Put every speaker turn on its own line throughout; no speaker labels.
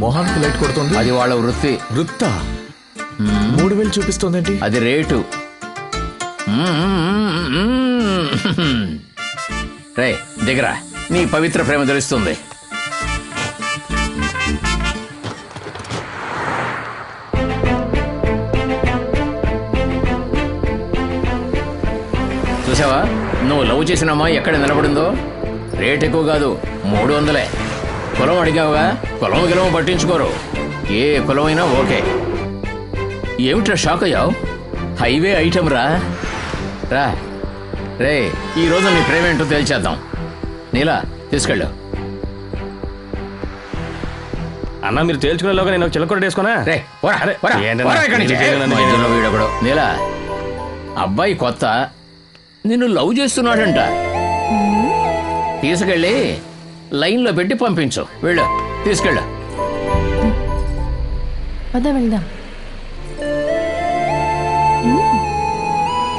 మొహానికి లైట్ కొడుతుంది.
అది వాళ్ళ వృత్తి.
వృత్తా 3000 చూపిస్తోందేంటి?
అది రేటు. రే దిగరా, నీ పవిత్ర ప్రేమ తెలుస్తుంది. చూసావా, నువ్వు లవ్ చేసిన అమ్మాయి ఎక్కడ నిలబడిందో? రేట్ ఎక్కువ కాదు, 300. కులం అడిగావుగా, కులం గిలం పట్టించుకోరు. ఏ కులమైనా ఓకే. ఏమిట్రా షాక్ అయ్యావు? హైవే ఐటమ్ రా. రా రే, ఈరోజు నీ ప్రేమ ఏంటో తేల్చేద్దాం. నీలా తీసుకెళ్ళు.
అన్న మీరు తేల్చుకునేలోగా నేను చిలకొరట వేసుకున్నా.
రే వీడొకడు. నీలా, అబ్బాయి కొత్త, నిన్ను లవ్ చేస్తున్నాడంట. తీసుకెళ్ళి లైన్లో పెట్టి పంపించు. వెళ్ళు, తీసుకెళ్ళు.
వెళ్దాం.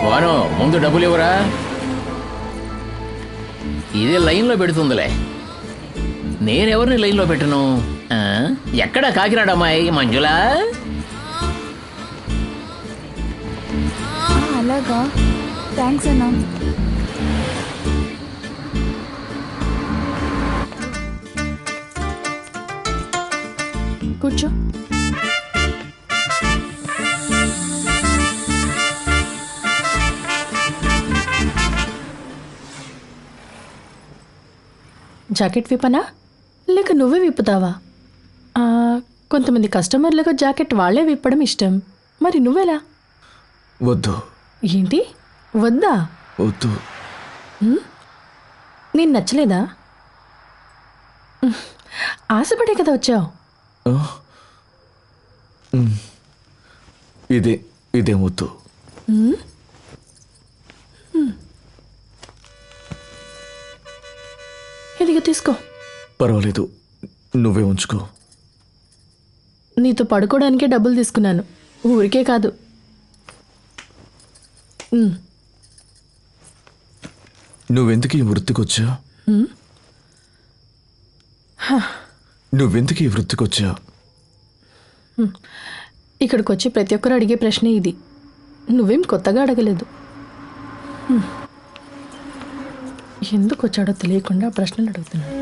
వాను ముందు డబ్బులు ఇవ్వరా, ఇదే లైన్లో పెడుతుందిలే. నేనెవరిని లైన్లో పెట్టను? ఎక్కడ కాకినాడ అమ్మాయి మంజులా?
అలాగా, థ్యాంక్స్ అన్నా. కూర్చో. జాకెట్ విప్పనా లేక నువ్వే విప్పుతావా? కొంతమంది కస్టమర్లకు జాకెట్ వాళ్ళే విప్పడం ఇష్టం, మరి నువ్వెలా?
వద్దు.
ఏంటి వద్దా?
వద్దు.
నేను నచ్చలేదా? ఆశపడే కదా వచ్చావు.
ఇదే వద్దు.
ఇదిగో తీసుకో.
పర్వాలేదు, నువ్వే ఉంచుకో.
నీతో పడుకోవడానికే డబ్బులు తీసుకున్నాను, ఊరికే కాదు.
నువ్వెందుకు ఈ వృత్తికొచ్చా? నువ్వెందుకు ఈ వృత్తికొచ్చా?
ఇక్కడికి వచ్చి ప్రతి ఒక్కరు అడిగే ప్రశ్నే ఇది. నువ్వేం కొత్తగా అడగలేదు. ఎందుకు వచ్చాడో తెలియకుండా ప్రశ్నలు అడుగుతున్నాడు.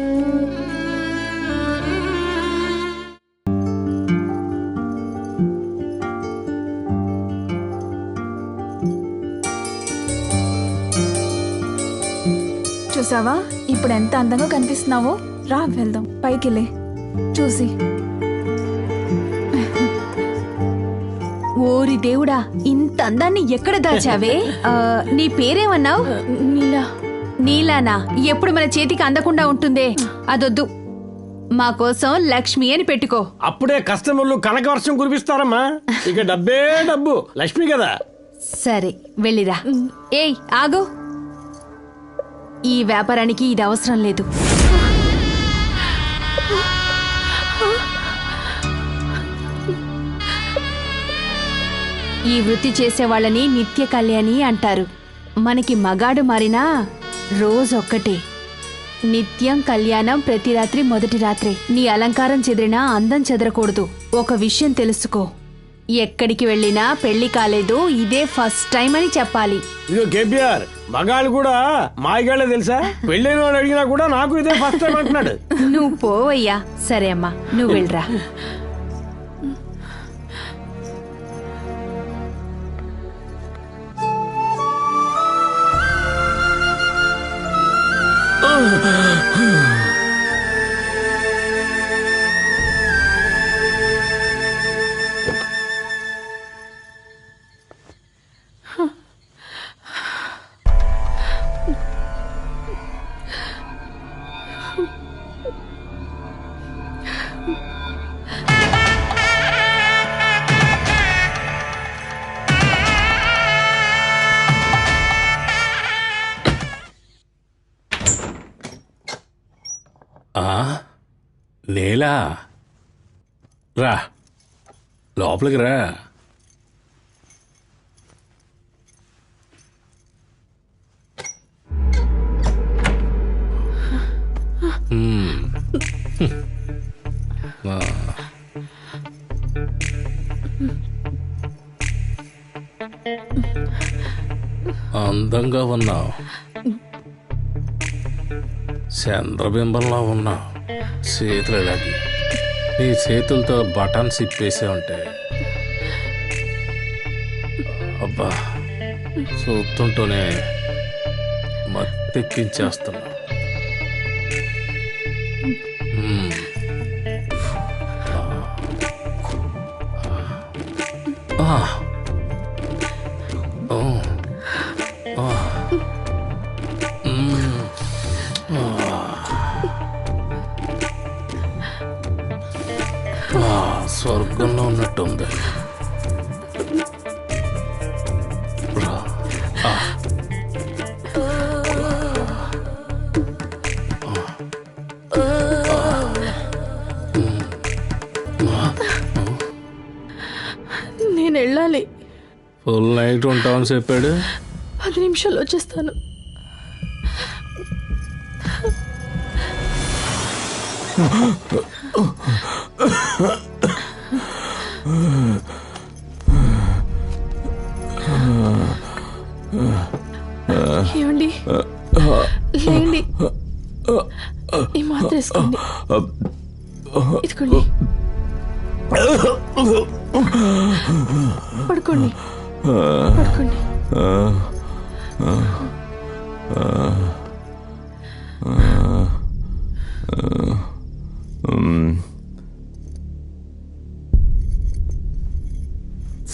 చూసావా ఇప్పుడు ఎంత అందంగా కనిపిస్తున్నావో? రా వెళ్దాం, పైకిలే చూసి.
ఓరి దేవుడా, ఇంత అందాన్ని ఎక్కడ దాచావే? నీ పేరేమన్నావు?
నీలా.
నీలానా? ఎప్పుడు మన చేతికి అందకుండా ఉంటుందే, అదొద్దు. మా కోసం లక్ష్మి అని పెట్టుకో.
అప్పుడే కస్టమర్లు కనకవర్షం కురిపిస్తారమ్మా. ఇక డబ్బే డబ్బు, లక్ష్మి కదా.
సరే వెళ్ళిరా. ఏయ్ ఆగు, ఈ వ్యాపారానికి ఇది అవసరం లేదు. ఈ వృత్తి చేసే వాళ్ళని నిత్య కళ్యాణి అంటారు. మనకి మగాడు మారినా రోజొక్కటే. నిత్యం కళ్యాణం, ప్రతి రాత్రి మొదటి రాత్రి. నీ అలంకారం చెదిరినా అందం చెదరకూడదు. ఒక విషయం తెలుసుకో, ఎక్కడికి వెళ్ళినా పెళ్లి కాలేదు, ఇదే ఫస్ట్ టైం అని చెప్పాలి.
ఇదో కేపీఆర్, మగాళ్ళు కూడా మాయగాళ్ళే తెలుసా? పెళ్ళైన వాడు అడిగినా కూడా నాకు ఇదే ఫస్ట్ టైం అంటున్నాడు.
నువ్వు పోవయ్యా. సరే అమ్మా, నువ్వు వెళ్ళరా.
నీలా, రా లోపలికి రా. ఆ. అందంగా ఉన్నావు, చంద్రబింబంలా ఉన్నావు. చేతులు ఇలాగి నీ చేతులతో బటన్స్ ఇప్పేసే ఉంటే అబ్బా చూస్తుంటూనే మత్తెక్కించేస్తున్నా. స్వర్గంలో ఉన్నట్టుంది.
నేను వెళ్ళాలి.
ఫుల్ నైట్ ఉంటామని చెప్పాడు.
10 నిమిషాలు వచ్చేస్తాను. ఏమండి, లేండి, ఈ మాత్ర వేసుకోండి. ఇదిగోండి, పడుకోండి పడుకోండి.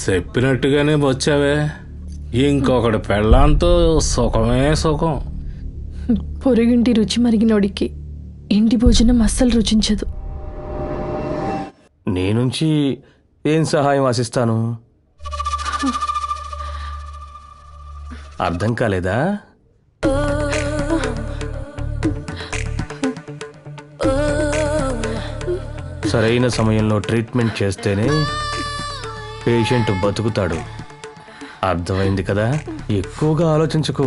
చెప్పినట్టుగానే వచ్చావే. ఇంకొకటి పెళ్ళాంతో సుఖమే సుఖం.
పొరుగింటి రుచి మరిగినోడికి ఇంటి భోజనం అస్సలు రుచించదు.
నీ నుంచి ఏం సహాయం ఆశిస్తాను? అర్థం కాలేదా? సరైన సమయంలో ట్రీట్మెంట్ చేస్తేనే పేషెంట్ బతుకుతాడు. అర్థమైంది కదా? ఎక్కువగా ఆలోచించుకో.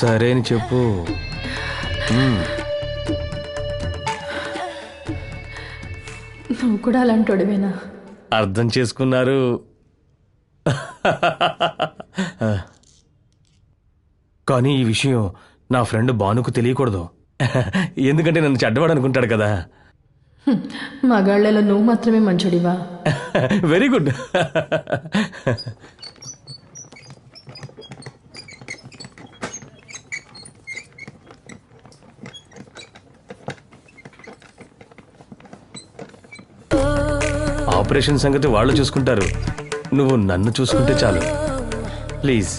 సరే అని చెప్పు.
నువ్వు కూడా అలాంటోడివేనా?
అర్థం చేసుకున్నారు. కానీ ఈ విషయం నా ఫ్రెండ్ భానుకు తెలియకూడదు. ఎందుకంటే నన్ను చెడ్డవాడు అనుకుంటాడు కదా.
మగాళ్ళలో నువ్వు మాత్రమే మంచోడివా?
Very good. ఆపరేషన్ సంగతి వాళ్ళు చూసుకుంటారు, నువ్వు నన్ను చూసుకుంటే చాలు. ప్లీజ్.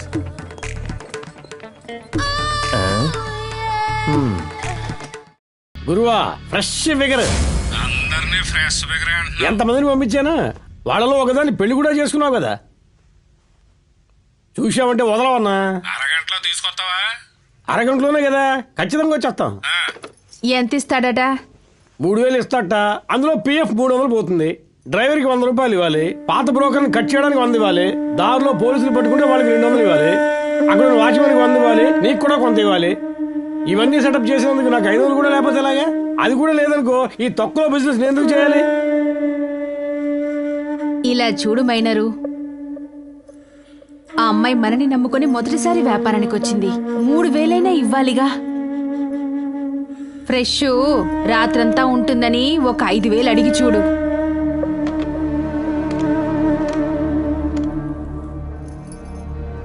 గురువా, ఫ్రెష్ ఫిగర్.
అందరినీ ఫ్రెష్ ఫిగర్.
ఎంతమందిని పంపించానా? వాళ్ళలో ఒకదాన్ని పెళ్లి కూడా చేసుకున్నావు కదా. చూసామంటే వదలవన్నా.
అరగంటలో తీసుకొస్తావా?
అరగంటలోనే కదా, ఖచ్చితంగా వచ్చేస్తాం.
ఎంత ఇస్తాడట?
3000 ఇస్తాట. అందులో పిఎఫ్ 300 పోతుంది. డ్రైవర్కి 100 రూపాయలు ఇవ్వాలి. పాత బ్రోకర్ని కట్ చేయడానికి 100 ఇవ్వాలి. దారిలో పోలీసులు పట్టుకుంటే వాళ్ళకి 200 ఇవ్వాలి. అక్కడ వాచ్మెన్కి 100 ఇవ్వాలి. నీకు కూడా కొంత ఇవ్వాలి. ఇవన్నీ సెటప్ చేసినందుకు నాకు 500 కూడా లేకపోతే ఎలాగా? అది కూడా లేదనుకో, ఈ తొక్కలో బిజినెస్ నేను ఎందుకు చేయాలి?
ఇలా చూడు మైనరు, ఆ అమ్మాయి మనని నమ్ముకొని మొదటిసారి వ్యాపారానికి వచ్చింది. 3000 ఇవ్వాలిగా. ఫ్రెష్ రాత్రంతా ఉంటుందని ఒక 5000 అడిగి చూడు.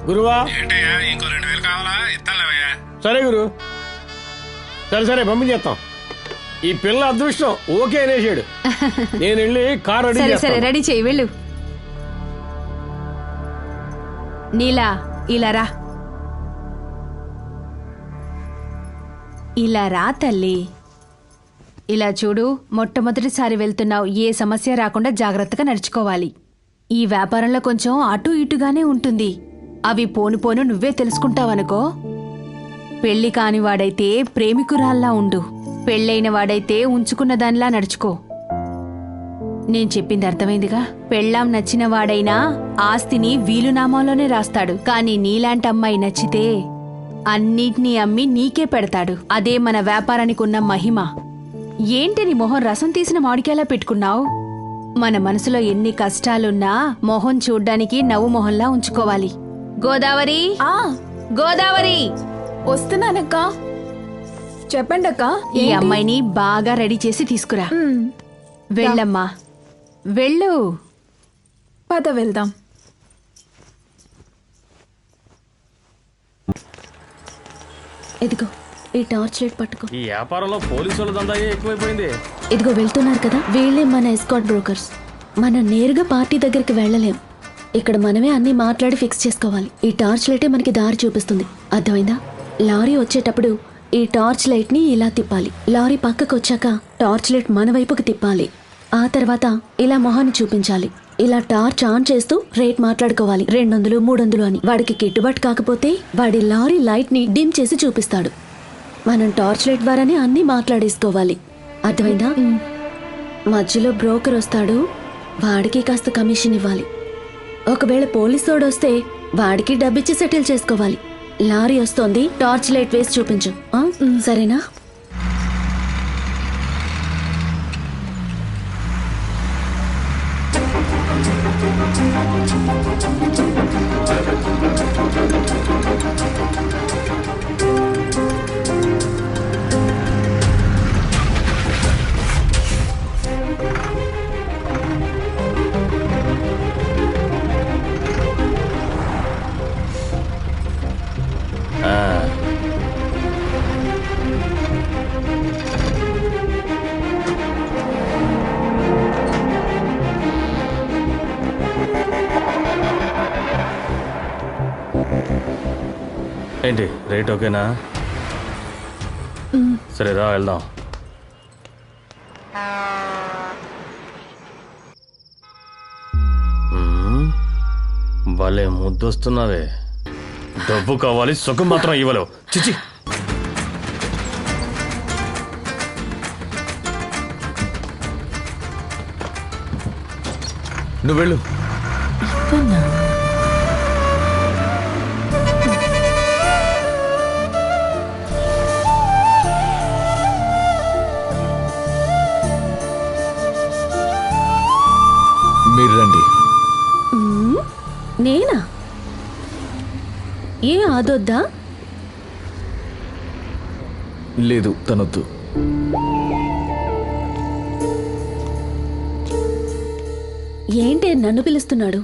గురువా,
ఇంకో 2000 కావాలా? ఇస్తానులేవయ్యా.
సరే గురు, సరే పంపించేస్తాం. ఈ పిల్ల అదృష్టం ఓకే అనేసాడు. నేను వెళ్ళి కార్ రెడీ
సరే
చేస్తాను.
రెడీ చెయ్యి, వెళ్ళు. నీలా, ఇలా రా. ఇలా రా తల్లి. ఇలా చూడు, మొట్టమొదటిసారి వెళ్తున్నావు. ఏ సమస్య రాకుండా జాగ్రత్తగా నడుచుకోవాలి. ఈ వ్యాపారంలో కొంచెం అటు ఇటుగానే ఉంటుంది. అవి పోను పోను నువ్వే తెలుసుకుంటావనుకో. పెళ్లి కాని వాడైతే ప్రేమికురాల్లా ఉండు. పెళ్ళైన వాడైతే ఉంచుకున్న దానిలా నడుచుకో. నేను చెప్పింది అర్థమైందిగా? పెళ్ళాం నచ్చిన వాడైనా ఆస్తిని వీలునామాలోనే రాస్తాడు. కానీ నీలాంటి అమ్మాయి నచ్చితే అన్నిటినీ అమ్మి నీకే పెడతాడు. అదే మన వ్యాపారానికి ఉన్న మహిమ. ఏంటి నీ మొహం రసం తీసిన మామిడికాయలా పెట్టుకున్నావు? మన మనసులో ఎన్ని కష్టాలున్నా మొహం చూడ్డానికి నవ్వు మొహంలా ఉంచుకోవాలి. గోదావరి,
ఆ
గోదావరి,
వస్తున్నానక్క. చెప్పండి అక్క.
ఈ అమ్మాయిని బాగా రెడీ చేసి తీసుకురా. వెళ్ళమ్మా, వెళ్ళు.
పద వెళ్దాం.
ఇదిగో ఈ టార్చ్ లైట్ పట్టుకో.
ఈ వ్యాపారంలో పోలీసుల దందాయే ఎక్కువైపోయింది.
ఇదిగో వెళ్తున్నారు కదా, వీళ్ళే మన ఎస్కాట్ బ్రోకర్స్. మనం నేరుగా పార్టీ దగ్గరికి వెళ్ళలేం. ఇక్కడ మనమే అన్ని మాట్లాడి ఫిక్స్ చేసుకోవాలి. ఈ టార్చ్ లైటే మనకి దారి చూపిస్తుంది, అర్థమైందా? లారీ వచ్చేటప్పుడు ఈ టార్చ్ లైట్ ని ఇలా తిప్పాలి. లారీ పక్కకు వచ్చాక టార్చ్ లైట్ మన వైపుకి తిప్పాలి. ఆ తర్వాత ఇలా మొహాన్ని చూపించాలి. ఇలా టార్చ్ ఆన్ చేస్తూ రేట్ మాట్లాడుకోవాలి. 200, 300 అని. వాడికి గిట్టుబాటు కాకపోతే వాడి లారీ లైట్ ని డిమ్ చేసి చూపిస్తాడు. మనం టార్చ్ లైట్ ద్వారానే అన్ని మాట్లాడేసుకోవాలి, అర్థమైందా? మధ్యలో బ్రోకర్ వస్తాడు, వాడికి కాస్త కమిషన్ ఇవ్వాలి. ఒకవేళ పోలీసోడు వస్తే వాడికి డబ్బిచ్చి సెటిల్ చేసుకోవాలి. లారీ వస్తోంది, టార్చ్ లైట్ వేసి చూపించు, ఆ? సరేనా?
ఏంటి రేట్ ఓకేనా? సరే రా వెళ్దాం. భలే ముద్దొస్తున్నావే. డబ్బు కావాలి, సుఖం మాత్రం ఇవ్వలేవు. చిచి.
నువ్వు వెళ్ళు. మీరు రండి.
నేనా? ఏ ఆదొద్దా?
లేదు, తనొద్దు.
ఏంటి నన్ను పిలుస్తున్నాడు?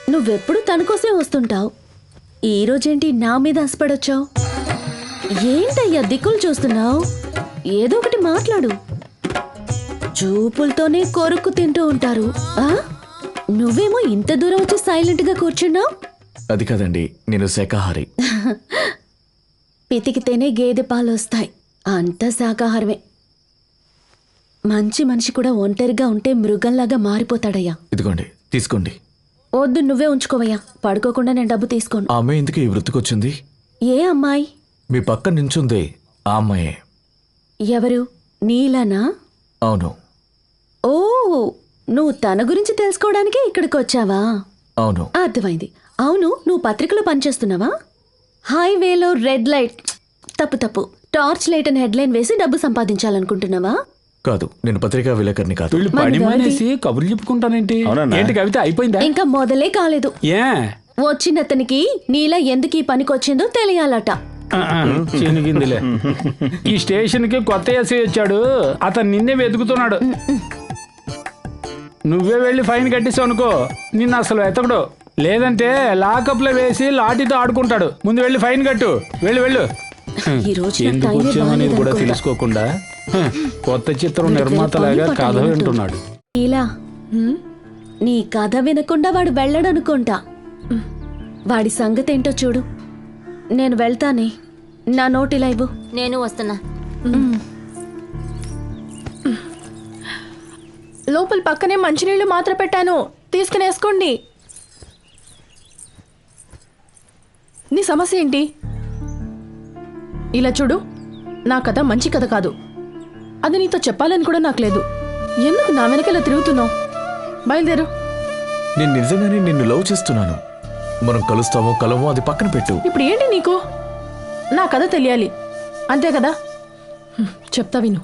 నువ్వెప్పుడు తన కోసమే వస్తుంటావు. ఈ రోజేంటి నా మీద ఆశపడొచ్చావు? ఏంటయ్యా దిక్కులు చూస్తున్నావు? ఏదో ఒకటి మాట్లాడు. చూపులతోనే కొరుక్కు తింటూ ఉంటారు. ఆ? నువ్వేమో ఇంత దూరం వచ్చి సైలెంట్ గా కూర్చున్నావు.
అది కాదండి, నేను శాకాహారి.
పితికితేనే గేదె పాలు వస్తాయి, అంతా శాకాహారమే. మంచి మనిషి కూడా ఒంటరిగా ఉంటే మృగంలాగా మారిపోతాడయ్యా.
ఇదిగోండి, తీసుకోండి.
వద్దు, నువ్వే ఉంచుకోవయ్యా. పడుకోకుండా నేను డబ్బు తీసుకోను.
ఆ అమ్మాయి ఎందుకు ఈ వృత్తికొచ్చింది?
ఏ అమ్మాయి?
మీ పక్కన నించుందే ఆ అమ్మాయే.
ఎవరు? నీలానా?
అవును.
ఓ, నువ్వు తన గురించి తెలుసుకోవడానికి ఇక్కడికి వచ్చావా?
అవును.
అర్థమైంది. అవును, నువ్వు పత్రికలో పనిచేస్తున్నావా? హైవేలో రెడ్ లైట్, తప్పు, టార్చ్ లైట్ అని హెడ్లైన్ వేసి డబ్బు సంపాదించాలనుకుంటున్నావా?
కాదు, నేను పత్రికా విలేకరిని కాదు.
వీళ్ళు
మరి
పని
వాడి-
మానేసి కబుర్లు చెప్పుకుంటానేంటి? ఏంటి కవిత అయిపోయిందా?
ఇంకా మొదలే కాలేదు.
ఏ
వచ్చినతనికి నీలా ఎందుకు ఈ పనికొచ్చిందో తెలియాలట.
చినిగిందిలే. ఈ స్టేషన్ కి కొత్త ఎస్ఐ వచ్చాడు, అతను నిన్నే వెతుకుతున్నాడు. నువ్వే వెళ్ళి ఫైన్ కట్టేసావు అనుకో, నిన్ను అసలు వెతకడు. లేదంటే లాకప్ లో వేసి లాఠీతో ఆడుకుంటాడు. ముందు వెళ్ళి ఫైన్ కట్టు. వెళ్ళు.
ఈ రోజు నాకు
ఎందుకు
టైమే
వచ్చామనేది కూడా
బాగాలేదనుకుంటా.
తెలుసుకోకుండా కొత్త చిత్రం నిర్మాతలాగా
పని
కథ
పట్ట
వింటున్నాడు.
ఇలా నీ కథ వినకుండా వాడు వెళ్ళడనుకుంటా. వాడి సంగతి ఏంటో చూడు. నేను వెళ్తానే, నా నోటిలా ఇవ్వు.
నేను వస్తున్నా.
లోపల పక్కనే మంచినీళ్ళు మాత్ర పెట్టాను, తీసుకుని వేసుకోండి. నీ సమస్య ఏంటి? ఇలా చూడు, నా కథ మంచి కథ కాదు. అది నీతో చెప్పాలని కూడా నాకు లేదు. ఎందుకు నా వెనక ఇలా తిరుగుతున్నావు? బయలుదేరు.
నేను నిజంగానే నిన్ను లవ్ చేస్తున్నాను. మనం కలుస్తామో కలమో అది పక్కన పెట్టు.
ఇప్పుడు ఏంటి నీకు? నా కథ తెలియాలి అంతే కదా? చెప్తా విను.